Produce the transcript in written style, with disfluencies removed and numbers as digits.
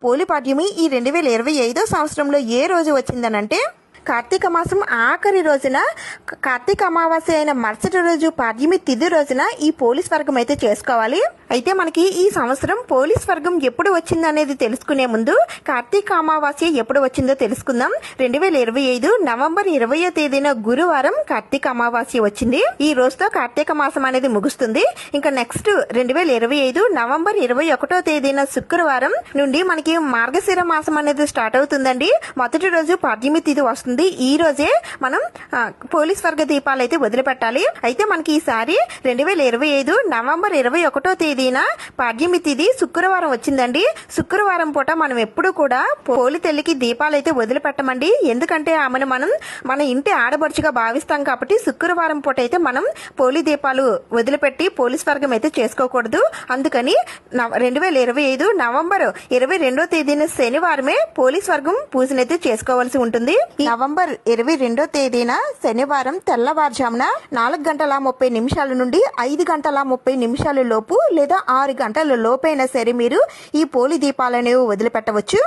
పోలిపాడ్యమి ఈ 2025 సంవత్సరంలో ఏ రోజు వచ్చిందనంటే కార్తీక మాసం ఆఖరి రోజున కార్తీక అమావాస్య అయిన మరుసటి రోజు పాడ్యమి తిథి రోజున ఈ పోలీస్ వర్గం అయితే చేసుకోవాలి. అయితే మనకి ఈ సంవత్సరం పోలీస్ వర్గం ఎప్పుడు వచ్చింది అనేది తెలుసుకునే ముందు కార్తీక అమావాస్య ఎప్పుడు వచ్చిందో తెలుసుకుందాం. 2025 నవంబర్ 20వ తేదీన గురువారం కార్తీక అమావాస్య వచ్చింది. ఈ రోజుతో కార్తీక మాసం అనేది ముగుస్తుంది. ఇంకా నెక్స్ట్ 2025 నవంబర్ 21వ తేదీన శుక్రవారం నుండి మనకి మార్గశిర మాసం అనేది స్టార్ట్ అవుతుందండి. మొదటి రోజు పాడ్యమి తిథి వస్తుంది. ఈ రోజే మనం పోలీస్ వర్గ దీపాలు అయితే వదిలిపెట్టాలి. అయితే మనకి ఈసారి 2025 నవంబర్ 21వ తేదీన పాడ్యమి తిథి శుక్రవారం వచ్చిందండి. శుక్రవారం పూట మనం ఎప్పుడు కూడా పోలి తల్లికి దీపాలు అయితే వదిలిపెట్టమండి. ఎందుకంటే ఆమెను మనం మన ఇంటి ఆడబడుచుగా భావిస్తాం కాబట్టి శుక్రవారం పూట అయితే మనం పోలి దీపాలు వదిలిపెట్టి పోలీస్ వర్గం అయితే చేసుకోకూడదు. అందుకని 2025 నవంబర్ 22వ తేదీన శనివారమే పోలీస్ వర్గం పూజనైతే చేసుకోవాల్సి ఉంటుంది. నవంబర్ 22వ తేదీన శనివారం తెల్లవారుజామున 4:30 నుండి 5:30 లోపు లేదా 6 గంటల లోపైనా సరే మీరు ఈ పోలి దీపాలనేవి వదిలిపెట్టవచ్చు.